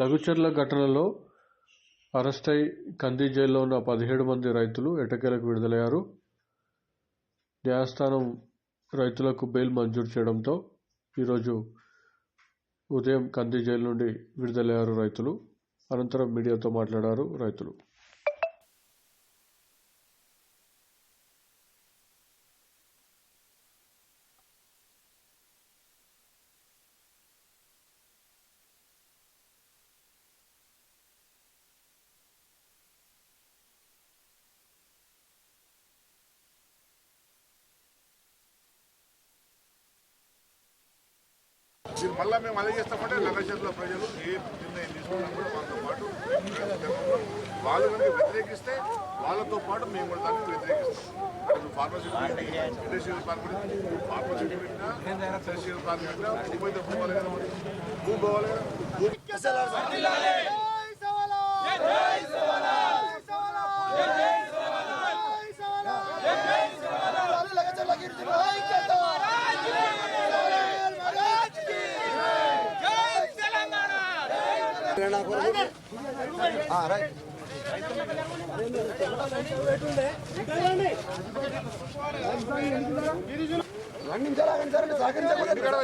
లఘుచర్ల ఘటనలో అరెస్టై కంది జైల్లో ఉన్న 17 మంది రైతులు ఎట్టకేలకు విడుదలయ్యారు. న్యాయస్థానం రైతులకు బెయిల్ మంజూరు చేయడంతో ఈరోజు ఉదయం కంది జైలు నుండి విడుదలయ్యారు రైతులు. అనంతరం మీడియాతో మాట్లాడారు రైతులు. మళ్ళీ మేము అదే చేస్తామంటే లగచర్ల ప్రజలు ఏ నిర్ణయం తీసుకున్నా కూడా వాళ్ళతో పాటు వాళ్ళు కనుక వ్యతిరేకిస్తే వాళ్ళతో పాటు మేము కూడా దాన్ని వ్యతిరేకిస్తాం. ఫార్మసీ ఇండస్ట్రియల్ పార్క్ ఫార్మసీ పెట్టినా ఇండస్ట్రియల్ పార్క్ పెట్టినా భూమి అయితే పోవాలి కదా, భూమి పోవాలి కదా.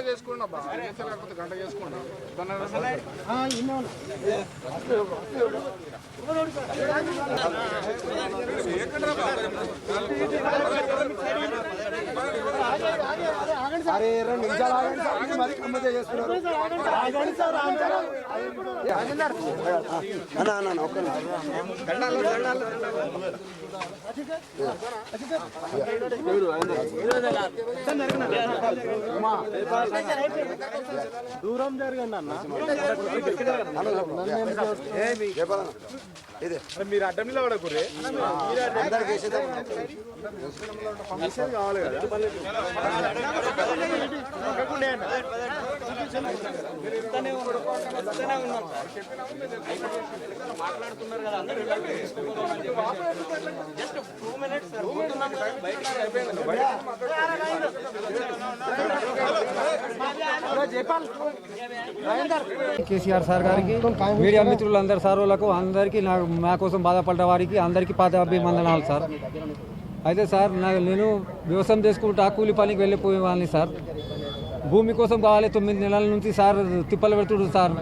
చేసుకున్నా గంట చేసుకున్నా అరే 2 నిమిషాలు ఆగండి మరి కమ్మతే చేసుకున్నారు. దూరం జరగండి అన్న, మీరు అడ్డం నిలబడకూరే కావాలి కదా. మాట్లాడుతున్నారు కదా అందరూ జస్ట్ 2 minutes కేసీఆర్ సార్ గారికి, మీడియా మిత్రులందరూ సార్లకు అందరికీ మా కోసం బాధపడ్డ వారికి అందరికీ పాదాభివందనాలు సార్. అయితే సార్ నేను వ్యవసాయం చేసుకుంటా కూలి పనికి వెళ్ళిపోయేవాడిని సార్. భూమి కోసం కావాలి 9 నెలల నుంచి సార్ తిప్పలు పెడుతుడు సార్.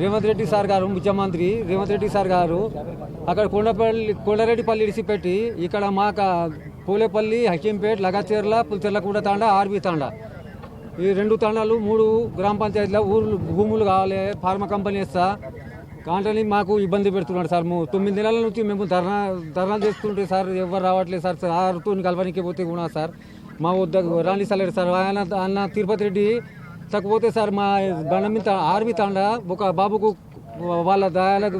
రేవంత్ రెడ్డి సార్ గారు, ముఖ్యమంత్రి రేవంత్ రెడ్డి సార్ గారు అక్కడ కొండారెడ్డిపల్లి ఇడిచిపెట్టి ఇక్కడ మాకు పూలేపల్లి, హకీంపేట్, లగచర్ల, పుల్చెర్లగూడ తాండా, ఆర్బీ తాండా, ఈ 2 తాండాలు 3 గ్రామ పంచాయతీల ఊర్లు భూములు కావాలి ఫార్మా కంపెనీ ఇస్తా కాంటని మాకు ఇబ్బంది పెడుతున్నాడు సార్. 9 నెలల నుంచి మేము ధర్నా చేస్తుంటే సార్ ఎవరు రావట్లేదు సార్. ఆరుతో కలపనికి పోతే కూడా సార్ మా వద్ద రాణిస్తలేరు సార్. అన్న తిరుపతి రెడ్డి తక్కుపోతే సార్ మా బండ మీద ఆర్బీ తాండా ఒక బాబుకు వాళ్ళ దయాలకు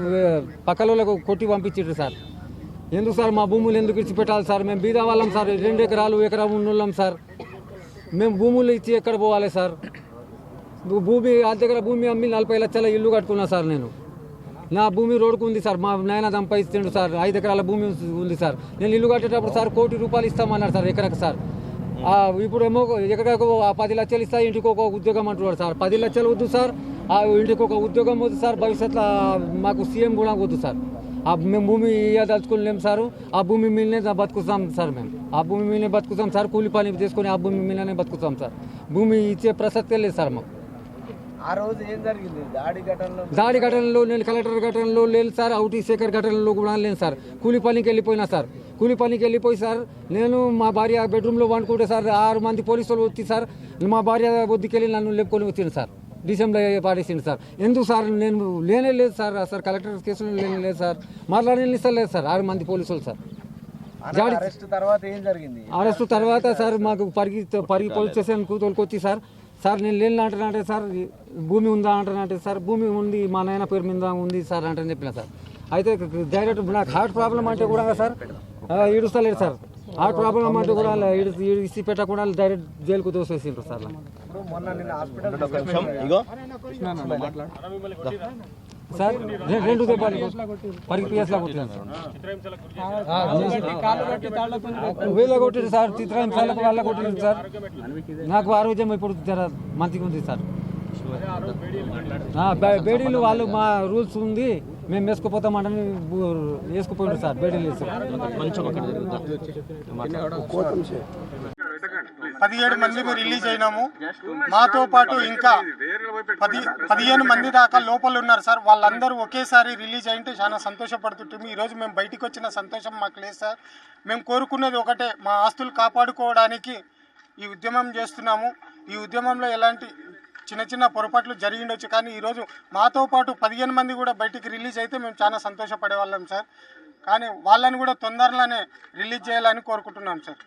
పక్కలకు కొట్టి పంపించారు సార్. ఎందుకు సార్ మా భూములు ఎందుకు ఇచ్చిపెట్టాలి సార్? మేము బీద వాళ్ళం సార్, 2 ఎకరాలు ఎకరం ఉన్నోళ్ళం సార్. మేము భూములు ఇచ్చి ఎక్కడ పోవాలి సార్? భూమి ఆ దగ్గర భూమి అమ్మి 40 లక్షల ఇల్లు కట్టుకున్నా సార్. నేను నా భూమి రోడ్డుకు ఉంది సార్. మా నాయన సంపాదిస్తుండు సార్. 5 ఎకరాల భూమి ఉంది సార్. నేను ఇల్లు కట్టేటప్పుడు సార్ ₹1 కోటి ఇస్తామన్నారు సార్ ఎకరకు సార్. ఇప్పుడు ఏమో ఎకరకు 10 లక్షలు ఇస్తా, ఇంటికి ఒక ఉద్యోగం అంటున్నారు సార్. 10 లక్షలు వద్దు సార్, ఆ ఇంటికి ఒక ఉద్యోగం వద్దు సార్. భవిష్యత్తులో మాకు సీఎం కూడా వద్దు సార్. మేము భూమి ఇవ్వదలుచుకోలేము సార్. ఆ భూమి మీదనే బతుకుతాం సార్. మేము ఆ భూమి మీదనే బతుకుతాం సార్. కూలి పని చేసుకొని ఆ భూమి మీదనే బతుకుతాం సార్. భూమి ఇచ్చే ప్రసక్తే లేదు సార్ మాకు. ఆ రోజు ఏం జరిగింది? దాడి ఘటనలో నేను కలెక్టర్ ఘటనలో లేదు సార్. అవుటీ శేఖర్ ఘటనలో కూడా లేదు సార్. కూలి పనికి వెళ్ళిపోయినా సార్. కూలి పనికి వెళ్ళిపోయి సార్ నేను మా భార్య బెడ్రూమ్లో వండుకుంటే సార్ 6 మంది పోలీసులు వచ్చి సార్ మా భార్య వద్దుకెళ్ళి నన్ను లేపుకొని వచ్చింది సార్. డిసెంబర్ పాడేసింది సార్. ఎందుకు సార్? నేను లేనే లేదు సార్. సార్ కలెక్టర్ కేసులో లేనే లేదు సార్. మాట్లాడలేదు సార్ 6 మంది పోలీసులు సార్. అరెస్ట్ తర్వాత ఏం జరిగింది? అరెస్ట్ తర్వాత సార్ మాకు పరిగి పోలీస్ స్టేషన్కు తోలుకొచ్చి సార్ నేను లేని అంటానంటే సార్ భూమి ఉందా అంటానంటే సార్ భూమి ఉంది మా నాయన పేరు మీద ఉంది సార్ అంటే చెప్పిన సార్. అయితే డైరెక్ట్ నాకు హార్ట్ ప్రాబ్లం అంటే కూడా సార్ ఈడుస్తలేదు సార్. హార్ట్ ప్రాబ్లం అంటే కూడా ఇసి పెట్టకుండా డైరెక్ట్ జైలుకు తోసేసిండ్రు సార్. సార్ 2 దెబ్బలు పరికి పిఎస్లా కొట్టినాను సార్. కొట్టింది సార్. చిత్రహింసాలకు వాళ్ళ కొట్టింది సార్. నాకు ఆరోగ్యం ఇప్పుడు మంచిగా ఉంది సార్. బేడీలు వాళ్ళు మా రూల్స్ ఉంది మేము వేసుకుపోతామంటే వేసుకుపోయారు సార్ బేడీలు వేసి 17 మంది రిలీజ్ అయినాము. మాతో పాటు ఇంకా 15 మంది దాకా లోపల ఉన్నారు సార్. వాళ్ళందరూ ఒకేసారి రిలీజ్ అయింటే చాలా సంతోషపడుతుంటాము. ఈరోజు మేము బయటికి వచ్చిన సంతోషం మాకు లేదు సార్. మేము కోరుకున్నది ఒకటే, మా ఆస్తులు కాపాడుకోవడానికి ఈ ఉద్యమం చేస్తున్నాము. ఈ ఉద్యమంలో ఎలాంటి చిన్న చిన్న పొరపాట్లు జరిగిండొచ్చు, కానీ ఈరోజు మాతో పాటు 15 మంది కూడా బయటికి రిలీజ్ అయితే మేము చాలా సంతోషపడే వాళ్ళం సార్. కానీ వాళ్ళని కూడా తొందరలోనే రిలీజ్ చేయాలని కోరుకుంటున్నాం సార్.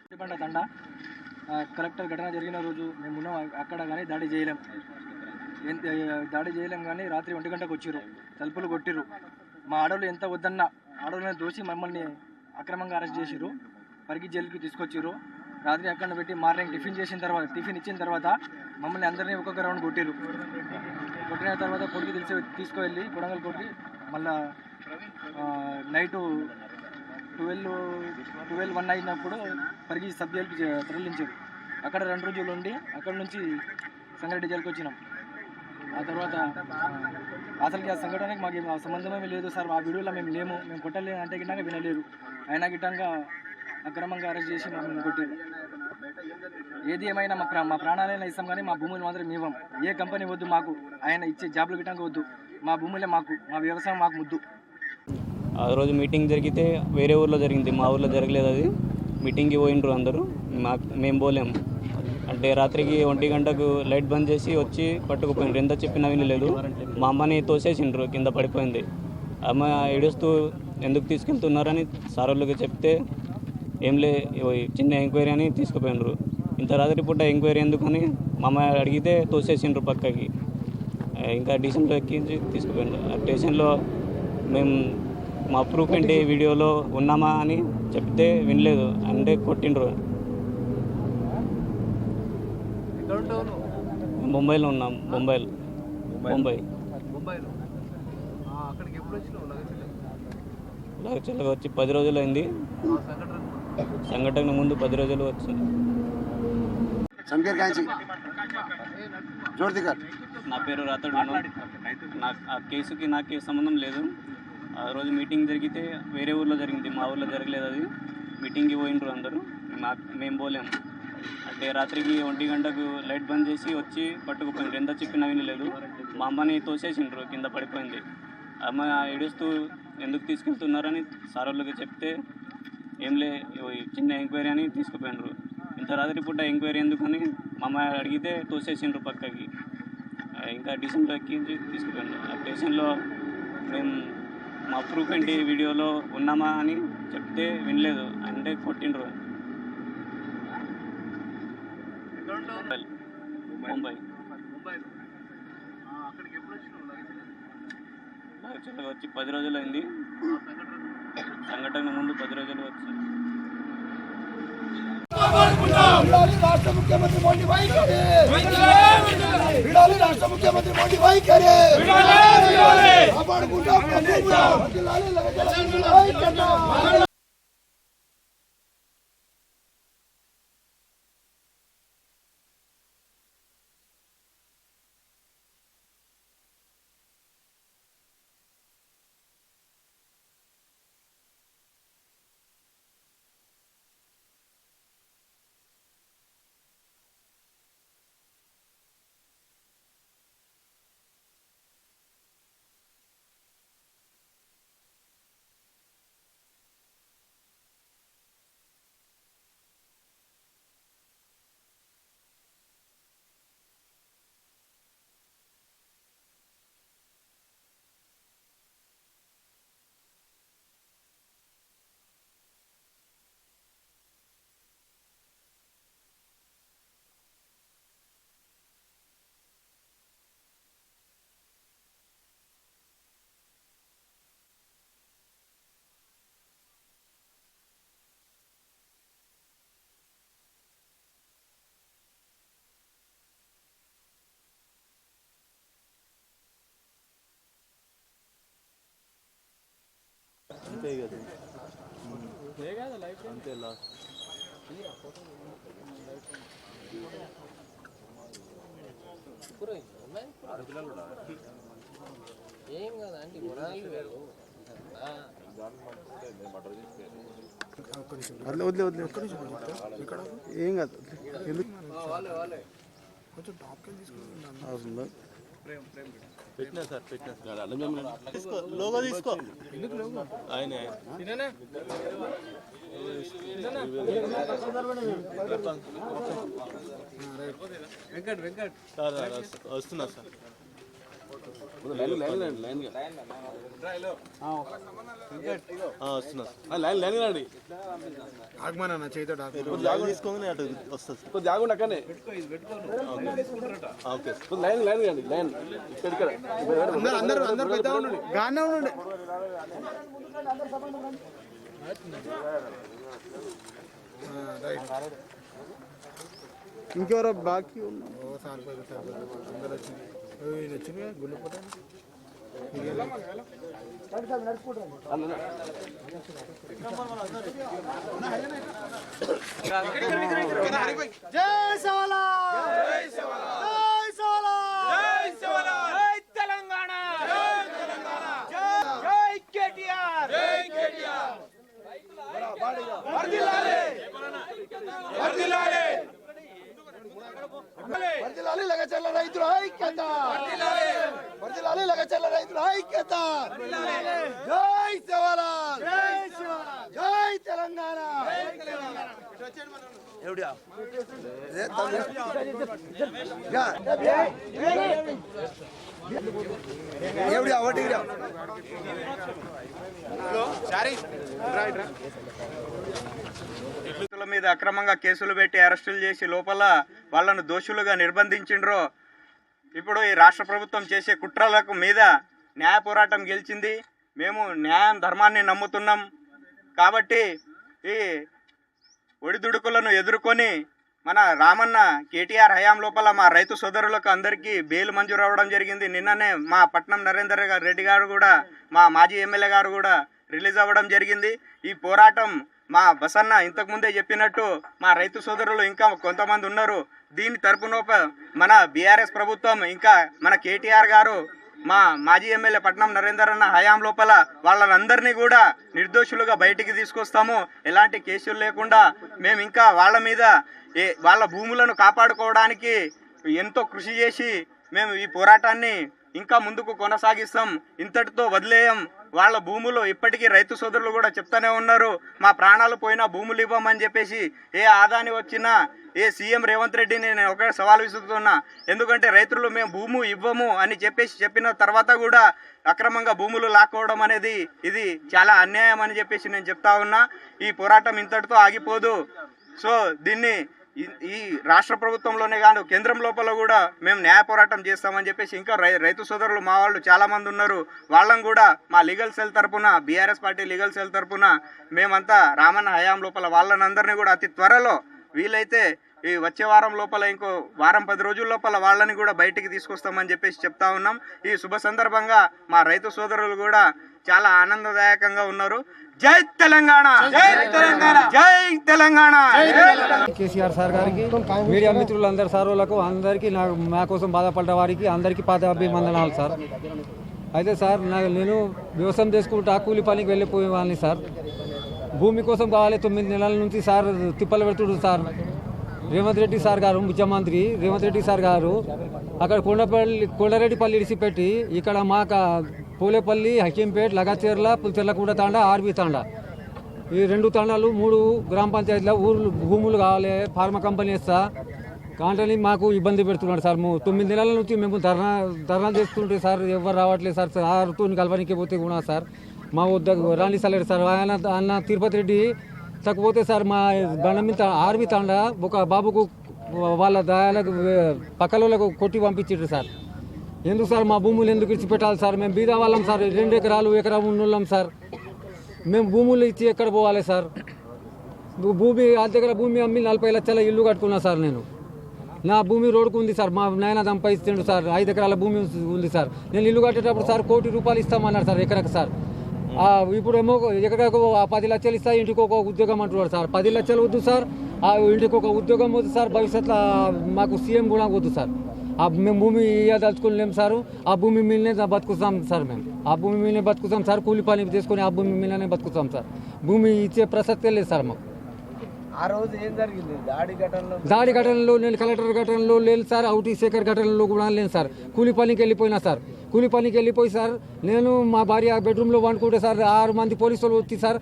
కలెక్టర్ ఘటన జరిగిన రోజు మేము ఉన్నాం అక్కడ, కానీ దాడి చేయలేం కానీ రాత్రి 1 గంటకు వచ్చిర్రు, తలుపులు కొట్టిర్రు. మా ఆడవాళ్ళు ఎంత వద్దన్న ఆడవాళ్ళని దోసి మమ్మల్ని అక్రమంగా అరెస్ట్ చేసిర్రు, పరిగి జైలుకి తీసుకొచ్చిర్రు. రాత్రి అక్కడ పెట్టి మార్నింగ్ టిఫిన్ ఇచ్చిన తర్వాత మమ్మల్ని అందరినీ ఒక్కొక్క రౌండ్ కొట్టిన తర్వాత కొడుకు తీసుకువెళ్ళి కొడంగల్ కొట్టి మళ్ళా నైటు 12-1 అయినప్పుడు పరిగి సబ్ జైలుకి తరలించారు. అక్కడ 2 రోజులు ఉండి అక్కడ నుంచి సంగారెడ్డి జైలుకి వచ్చినాం. ఆ తర్వాత అసలుకి ఆ సంఘటనకి మాకు సంబంధమే లేదు సార్. ఆ వీడియోలో మేము లేము, మేము కొట్టలేదు అంటే గిట్టంగా వినలేరు. అయినా గిట్టంగా అక్రమంగా అరెస్ట్ చేసి మమ్మల్ని కొట్టారు. ఏది ఏమైనా మా ప్రాణాలైనా ఇస్తాం, కానీ మా భూములు మాత్రం ఇవ్వం. ఏ కంపెనీ వద్దు మాకు, ఆయన ఇచ్చే జాబ్లు గిట్టంగా వద్దు. మా భూములే మాకు, మా వ్యవసాయం మాకు ముద్దు. ఆ రోజు మీటింగ్ జరిగితే వేరే ఊర్లో జరిగింది, మా ఊర్లో జరగలేదు. అది మీటింగ్కి పోయిండ్రు అందరూ, మేము పోలేము. అంటే రాత్రికి 1 గంటకు లైట్ బంద్ చేసి వచ్చి పట్టుకుపోయిండ్రు. ఎంత చెప్పినా వినలేదు. మా అమ్మని తోసేసిండ్రు, కింద పడిపోయింది. అమ్మ ఏడుస్తూ ఎందుకు తీసుకెళ్తున్నారని సార్ వాళ్ళకి చెప్తే ఏంలే చిన్న ఎంక్వైరీ అని తీసుకుపోయినరు. ఇంత రాత్రి పూట ఎంక్వైరీ ఎందుకని మా అమ్మ అడిగితే తోసేసిండ్రు పక్కకి. ఇంకా స్టేషన్లో ఎక్కించి తీసుకుపోయినారు. ఆ స్టేషన్లో మేము మా ప్రూఫ్ ఏంటి వీడియోలో ఉన్నామా అని చెప్తే వినలేదు, అంటే కొట్టిండ్రు. ముంబైలో ఉన్నాం. ముంబై లగచర్లకు వచ్చి 10 రోజులు అయింది. సంఘటన ముందు 10 రోజులు వచ్చింది. నా పేరు రాతడు. ఆ కేసుకి నాకు సంబంధం లేదు. ఆ రోజు మీటింగ్ జరిగితే వేరే ఊర్లో జరిగింది, మా ఊర్లో జరగలేదు. అది మీటింగ్కి పోయిండ్రు అందరూ, మేము పోలేము. అంటే రాత్రికి 1 గంటకు లైట్ బంద్ చేసి వచ్చి పట్టుకుపోయిండ్రు. ఎంత చెప్పినా వినలేదు. మా అమ్మని తోసేసిండ్రు, కింద పడిపోయింది. అమ్మ ఏడుస్తూ ఎందుకు తీసుకెళ్తున్నారని సార్ వాళ్ళకి చెప్తే ఏంలే చిన్న ఎంక్వైరీ అని తీసుకుపోయినరు. ఇంత రాత్రి పూట ఎంక్వైరీ ఎందుకని మా అమ్మ అడిగితే తోసేసిండ్రు పక్కకి. ఇంకా స్టేషన్లో ఎక్కించి తీసుకుపోయినారు. ఆ స్టేషన్లో మేము మా ప్రూఫ్ ఏంటి వీడియోలో ఉన్నామా అని చెప్తే వినలేదు, అంటే కొట్టిండ్రు. ముంబై లగచర్లకు వచ్చి 10 రోజులు అయింది. సంఘటన ముందు 10 రోజులు వచ్చింది. రాష్ట్ర ముఖ్యమంత్రి మోడీ వైఖరి, రాష్ట్ర ముఖ్యమంత్రి మోడీ వైఖరి, కాపాడుకుంటాం. ఏం కాదు కొంచెం టాప్ పెట్టినా సార్ తీసుకో లోగో తీసుకో ఆయనే సార్ వస్తున్నా సార్ వస్తున్నా లైన్ రండి ఆగమన్నా చేతో జాగ్రత్త తీసుకొని అటు వస్తుంది జాగ్రత్త అక్కడనే ఓకే లైన్ రండి లైన్ ఇక్కడ అందరూ పెద్ద ఉండండి గానే ఉండండి ఇంకెవరో బాకీ ఉన్నా అందరు వచ్చింది గుండెపోతాను జై సవాలా జై సవాలా జై సవాలా జై సవాలా జై తెలంగాణ జై తెలంగాణ జై కేటీఆర్ జై కేటీఆర్ వర్ధిల్లాలి వర్ధిల్లాలి వర్ధిల్లాలి లగచర్ల రైతుల ఐక్యత వర్ధిల్లాలి వర్ధిల్లాలి లగచర్ల రైతుల ఐక్యత వర్ధిల్లాలి జై సవాలా జై సవాలా జై తెలంగాణ జై తెలంగాణ ఎవడియా ఎవడియా ఒకటిరా రైతుల మీద అక్రమంగా కేసులు పెట్టి అరెస్టులు చేసి లోపల వాళ్ళను దోషులుగా నిర్బంధించిండ్రో ఇప్పుడు ఈ రాష్ట్ర ప్రభుత్వం చేసే కుట్రలకు మీద న్యాయ పోరాటం గెలిచింది. మేము న్యాయం ధర్మాన్ని నమ్ముతున్నాం కాబట్టి ఈ ఒడిదుడుకులను ఎదుర్కొని మన రామన్న కేటీఆర్ హయాం లోపల మా రైతు సోదరులకు అందరికీ బెయిల్ మంజూరు అవ్వడం జరిగింది. నిన్ననే మా పట్నం నరేందర్ రెడ్డి గారు కూడా మా మాజీ ఎమ్మెల్యే గారు కూడా రిలీజ్ అవ్వడం జరిగింది. ఈ పోరాటం మా బసన్న ఇంతకుముందే చెప్పినట్టు మా రైతు సోదరులు ఇంకా కొంతమంది ఉన్నారు. దీని తరపున మన బీఆర్ఎస్ ప్రభుత్వం ఇంకా మన కేటీఆర్ గారు మా మాజీ ఎమ్మెల్యే పట్నం నరేందర్ అన్న హయాం లోపల వాళ్ళందరినీ కూడా నిర్దోషులుగా బయటికి తీసుకొస్తాము. ఎలాంటి కేసులు లేకుండా మేము ఇంకా వాళ్ళ మీద వాళ్ళ భూములను కాపాడుకోవడానికి ఎంతో కృషి చేసి మేము ఈ పోరాటాన్ని ఇంకా ముందుకు కొనసాగిస్తాం. ఇంతటితో వదిలేయం. వాళ్ళ భూములు ఇప్పటికీ రైతు సోదరులు కూడా చెప్తానే ఉన్నారు, మా ప్రాణాలు పోయినా భూములు ఇవ్వమని చెప్పేసి. ఏ ఆదాని వచ్చినా ఏ సీఎం రేవంత్ రెడ్డిని నేను ఒక సవాల్ విసురుతున్నా. ఎందుకంటే రైతులు మేము భూము ఇవ్వము అని చెప్పిన తర్వాత కూడా అక్రమంగా భూములు లాక్కోవడం అనేది ఇది చాలా అన్యాయం అని చెప్పేసి నేను చెప్తా ఉన్నా. ఈ పోరాటం ఇంతటితో ఆగిపోదు. సో దీన్ని ఈ రాష్ట్ర ప్రభుత్వంలోనే కాదు కేంద్రం లోపల కూడా మేము న్యాయ పోరాటం చేస్తామని చెప్పేసి ఇంకా రైతు సోదరులు మా వాళ్ళు చాలామంది ఉన్నారు. వాళ్ళని కూడా మా లీగల్ సెల్ తరపున బీఆర్ఎస్ పార్టీ లీగల్ సెల్ తరపున మేమంతా రామన్న హయాం లోపల వాళ్ళనందరినీ కూడా అతి త్వరలో వీలైతే ఈ వచ్చే వారం లోపల ఇంకో వారం 10 రోజుల లోపల వాళ్ళని కూడా బయటికి తీసుకొస్తామని చెప్పేసి చెప్తా ఉన్నాం. ఈ శుభ సందర్భంగా మా రైతు సోదరులు కూడా చాలా ఆనందదాయకంగా ఉన్నారు. జై తెలంగాణ, జై తెలంగాణ, జై తెలంగాణ. కేసీఆర్ సార్ గారికి, మీడియా మిత్రులందరూ సార్లకు అందరికీ మా కోసం బాధపడ్డ వారికి అందరికీ పాదాభివందనాలు సార్. అయితే సార్ నేను వ్యవసాయం చేసుకుంటా కూలి పనికి వెళ్ళిపోయేవాడిని సార్. భూమి కోసం కావాలి 9 నెలల నుంచి సార్ తిప్పలు పెడుతుడు సార్. రేవంత్ రెడ్డి సార్ గారు, ముఖ్యమంత్రి రేవంత్ రెడ్డి సార్ గారు అక్కడ కొండారెడ్డిపల్లి ఇడిచిపెట్టి ఇక్కడ మాకు పోలేపల్లి, హకీంపేట్, లగచెర్ల, పుల్చెర్లగూడ తాండా, ఆర్బీ తాండా, ఈ 2 తాండాలు 3 గ్రామ పంచాయతీల ఊర్లు భూములు కావాలి ఫార్మా కంపెనీ ఇస్తా కాంటని మాకు ఇబ్బంది పెడుతున్నాడు సార్. 9 నెలల నుంచి మేము ధర్నా చేస్తుంటే సార్ ఎవరు రావట్లేదు సార్. ఆరుతో కలపనికి పోతే కూడా సార్ మా వద్ద రాణిస్తలేడు సార్. అన్న తిరుపతి రెడ్డి తక్కువతే సార్ మా బండ మీద ఆర్బీ తాండా ఒక బాబుకు వాళ్ళ దయాలకు పక్కలకు కొట్టి పంపించారు సార్. ఎందుకు సార్ మా భూములు ఎందుకు ఇచ్చిపెట్టాలి సార్? మేము బీద వాళ్ళం సార్. 2 ఎకరాలు ఎకరం ఉన్నోళ్ళం సార్. మేము భూములు ఇచ్చి ఎక్కడ పోవాలి సార్? భూమి ఆ దగ్గర భూమి అమ్మి 40 లక్షల ఇల్లు కట్టుకున్నా సార్. నేను నా భూమి రోడ్డుకు ఉంది సార్. మా నాయన సంపాదిస్తుండు సార్. 5 ఎకరాల భూమి ఉంది సార్. నేను ఇల్లు కట్టేటప్పుడు సార్ ₹1 కోటి ఇస్తామన్నారు సార్ ఎకరకు సార్. ఇప్పుడు ఏమో ఎకరకు 10 లక్షలు ఇస్తా, ఇంటికి ఒక ఉద్యోగం అంటున్నారు సార్. 10 లక్షలు వద్దు సార్, ఇంటికి ఒక ఉద్యోగం వద్దు సార్. భవిష్యత్తులో మాకు సీఎం కూడా వద్దు సార్. మేము భూమి ఇవ్వదలుచుకోలేము సార్, ఆ భూమి మీదనే బతుకుతాం సార్. మేము ఆ భూమి మీదనే బతుకుతాం సార్, కూలి పని చేసుకొని ఆ భూమి మీదనే బతుకుతాం సార్. భూమి ఇచ్చే ప్రసక్తే లేదు సార్ మాకు. ఆ రోజు ఏం జరిగింది? దాడి ఘటనలో నేను కలెక్టర్ ఘటనలో లేదు సార్, అవుటి శేఖర్ ఘటనలో కూడా లేదు సార్. కూలి పనికి వెళ్ళిపోయినా సార్, కూలి పనికి వెళ్ళిపోయి సార్ నేను మా భార్య బెడ్రూమ్లో వండుకుంటే సార్ 6 మంది పోలీసులు వచ్చి సార్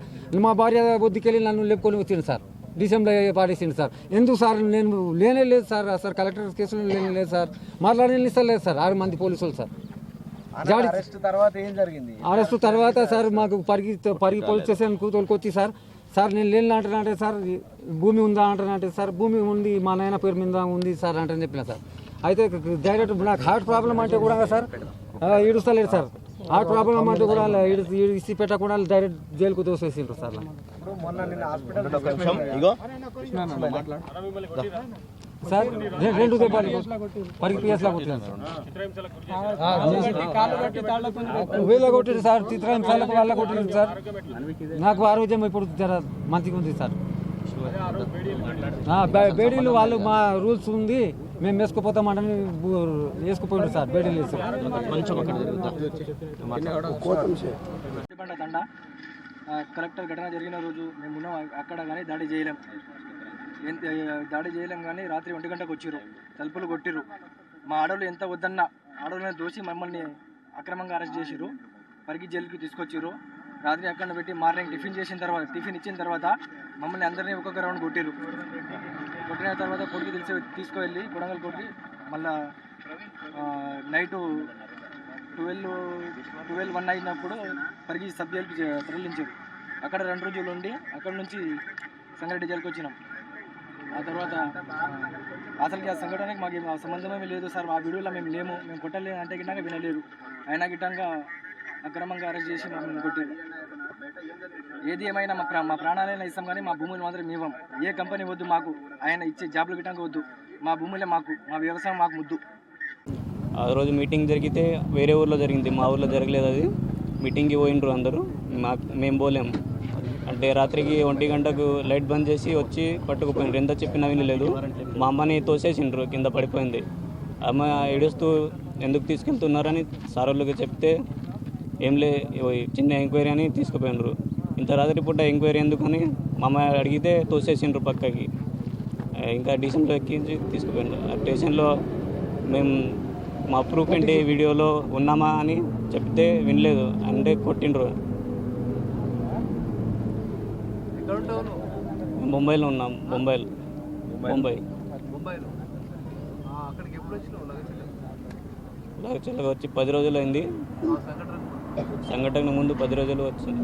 మా భార్య వద్దకెళ్ళి నన్ను లేపుకొని వచ్చింది సార్. డిసెంబర్ పాడేసింది సార్. ఎందుకు సార్ నేను లేనే లేదు సార్, సార్ కలెక్టర్ కేసులో లేనే లేదు సార్, మాట్లాడలేదు సార్ 6 మంది పోలీసులు సార్. అరెస్ట్ తర్వాత ఏం జరిగింది? అరెస్ట్ తర్వాత సార్ మాకు పరిగి పోలీస్ స్టేషన్కు తోలుకొచ్చి సార్ నేను లేని అంటున్నాంటే సార్ భూమి ఉందా అంటున్నాంటే సార్ భూమి ఉంది మా నాయన పేరు మీద ఉంది సార్ అంటే చెప్పిన సార్. అయితే డైరెక్ట్ నాకు హార్ట్ ప్రాబ్లం అంటే కూడా సార్ ఈడుస్తలేదు సార్. హార్ట్ ప్రాబ్లం అంటే కూడా ఇసి పెట్టకుండా డైరెక్ట్ జైలుకు తోసేసిండ్రు సార్. మొన్న నిన్న హాస్పిటల్ సార్ 2 దెబ్బలు పరికి పిఎస్లా కొట్టినాను వేళ కొట్టింది సార్. చిత్రాంశాలకు వాళ్ళ కొట్టింది సార్. నాకు ఆరోగ్యం ఇప్పుడు జర మంచిగా ఉంది సార్. బేడీలు వాళ్ళు మా రూల్స్ ఉంది మేము వేసుకుపోతామంటే వేసుకుపోయిండు సార్. బేడీలు వేసి తండ కలెక్టర్ ఘటన జరిగిన రోజు మేము ఉన్నాం అక్కడ, కానీ దాడి చేయలేం కానీ రాత్రి 1 గంటకు వచ్చిర్రు, తలుపులు కొట్టిర్రు. మా ఆడవాళ్ళు ఎంత వద్దన్నా ఆడవాళ్ళని దోసి మమ్మల్ని అక్రమంగా అరెస్ట్ చేసిర్రు, పరిగి జైలుకి తీసుకొచ్చిర్రు. రాత్రి అక్కడ పెట్టి మార్నింగ్ టిఫిన్ ఇచ్చిన తర్వాత మమ్మల్ని అందరినీ ఒక్కొక్క రౌండ్ కొట్టిన తర్వాత కొడుకు తీసుకువెళ్ళి కొడంగల్ కొట్టి మళ్ళా నైటు 12-1 అయినప్పుడు పరిగి సబ్ జైలుకి తరలించారు. అక్కడ 2 రోజులు ఉండి అక్కడ నుంచి సంగారెడ్డి జైలుకి వచ్చినాం. ఆ తర్వాత అసలుకి ఆ సంఘటనకి మాకు సంబంధమేమీ లేదు సార్. ఆ వీడియోలో మేము లేము, మేము కొట్టలేదు అంటే గిట్టంగా వినలేరు. అయినా గిట్టంగా అక్రమంగా అరెస్ట్ చేసి మమ్మల్ని కొట్టారు. ఏది ఏమైనా మా ప్రాణాలైనా ఇస్తాం కానీ మా భూములు మాత్రం ఇవ్వం. ఏ కంపెనీ వద్దు మాకు, ఆయన ఇచ్చే జాబ్లు గిట్టంగా వద్దు. మా భూములే మాకు, మా వ్యవసాయం మాకు ముద్దు. ఆ రోజు మీటింగ్ జరిగితే వేరే ఊర్లో జరిగింది, మా ఊర్లో జరగలేదు. అది మీటింగ్కి పోయిండ్రు అందరూ, మేము పోలేము. అంటే రాత్రికి 1 గంటకు లైట్ బంద్ చేసి వచ్చి పట్టుకుపోయినారు. ఎంత చెప్పినా వినలేదు. మా అమ్మని తోసేసిండ్రు, కింద పడిపోయింది. అమ్మ ఏడుస్తూ ఎందుకు తీసుకెళ్తున్నారని సార్ వాళ్ళకి చెప్తే చిన్న ఎంక్వైరీ అని తీసుకుపోయినారు. ఇంత రాత్రి పూట ఎంక్వైరీ ఎందుకని మా అమ్మ అడిగితే తోసేసిండ్రు పక్కకి. ఇంకా స్టేషన్లో ఎక్కించి తీసుకుపోయినారు. ఆ స్టేషన్లో మేము మా ప్రూఫ్ ఏంటి వీడియోలో ఉన్నామా అని చెప్తే వినలేదు, అంటే కొట్టిండ్రు. ముంబైలో ఉన్నాం. ముంబై లగచర్లకు వచ్చి 10 రోజులు అయింది. సంఘటన ముందు 10 రోజులు వచ్చింది.